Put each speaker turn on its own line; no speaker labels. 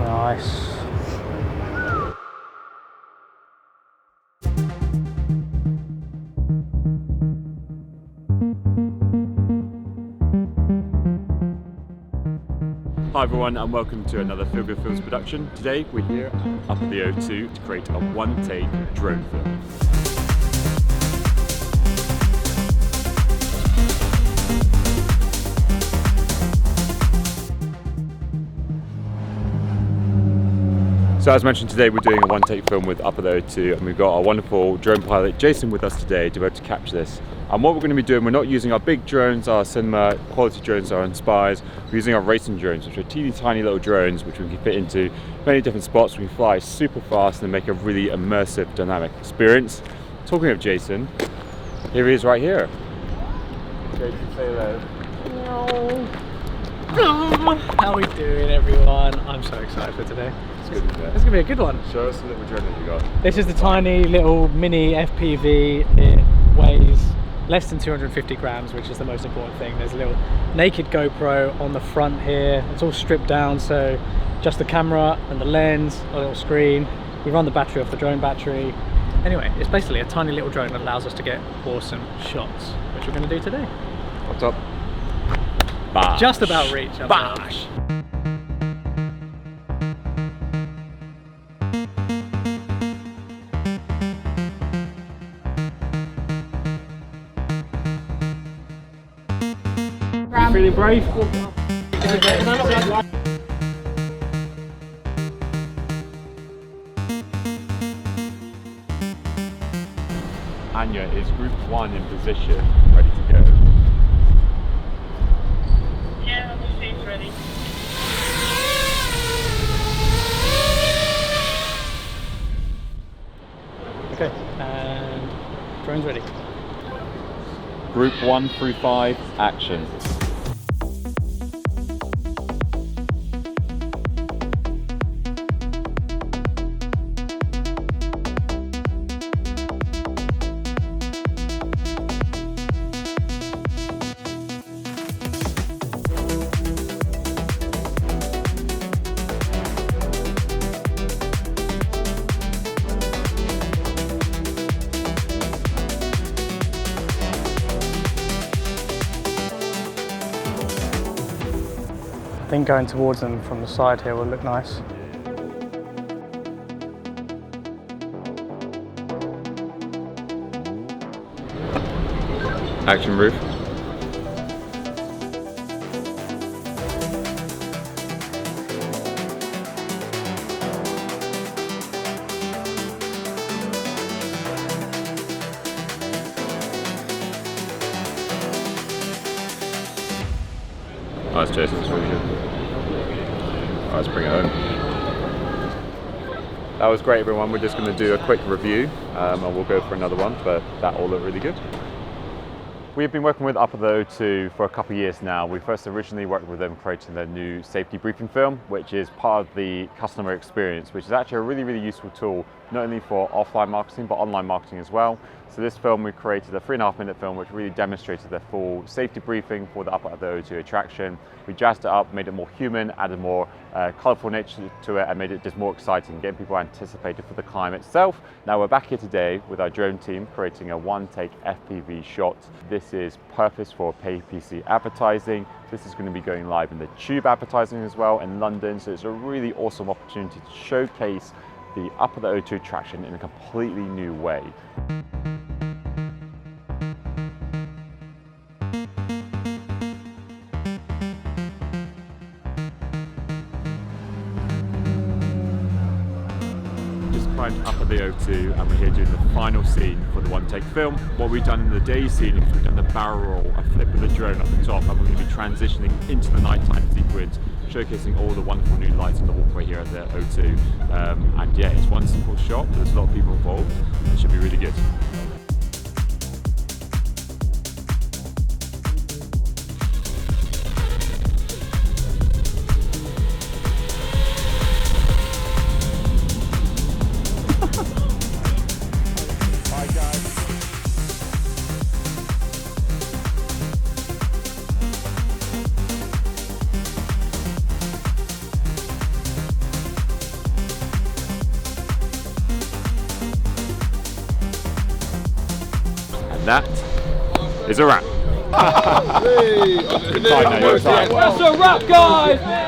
Nice.
Hi everyone and welcome to another Feel Good Films production. Today we're here up at the O2 to create a one-take drone film. So as mentioned, today we're doing a one-take film with Up at the O2 and we've got our wonderful drone pilot Jason with us today to be able to capture this. And what we're going to be doing, we're not using our big drones, our cinema quality drones, our Inspires. We're using our racing drones, which are teeny tiny little drones which we can fit into many different spots. We can fly super fast and make a really immersive, dynamic experience. Talking of Jason, here he is right here. Jason, say hello.
How are we doing, everyone? I'm so excited for today.
It's good, isn't it?
It's gonna be a good one.
Show us the little drone that you got.
This is the tiny little mini FPV. It weighs less than 250 grams, which is the most important thing. There's a little naked GoPro on the front here. It's all stripped down, so just the camera and the lens, a little screen. We run the battery off the drone battery. Anyway, it's basically a tiny little drone that allows us to get awesome shots, which we're going to do today.
What's up? Bash.
Just about reach.
Bash.
You feeling brave?
Anya is group 1 in position, ready to go.
Yeah, the state's ready.
Okay, and drone's ready.
Group 1 through 5, action.
I think going towards them from the side here will look nice.
Action, Ruth. Nice, Jason, it's really good. Alright, let's bring it home. That was great, everyone. We're just going to do a quick review and we'll go for another one, but that all looked really good. We've been working with Up at the O2 for a couple of years now. We first originally worked with them creating their new safety briefing film, which is part of the customer experience, which is actually a really, really useful tool, not only for offline marketing, but online marketing as well. So this film, we created a 3.5-minute film, which really demonstrated their full safety briefing for the Up at the O2 attraction. We jazzed it up, made it more human, added more colourful nature to it, and made it just more exciting, getting people anticipated for the climb itself. Now we're back here today with our drone team, creating a one-take FPV shot. This is perfect for paid PC advertising. This is going to be going live in the Tube advertising as well in London, so it's a really awesome opportunity to showcase the Up at the O2 attraction in a completely new way. Climbed up at the O2 and we're here doing the final scene for the one-take film. What we've done in the day scene is we've done the barrel roll, a flip with the drone up the top, and we're going to be transitioning into the nighttime sequence, showcasing all the wonderful new lights on the walkway here at the O2. And yeah, it's one simple shot, but there's a lot of people involved. It should be really good. that is a wrap. Good time now, your time.
That's a wrap, guys.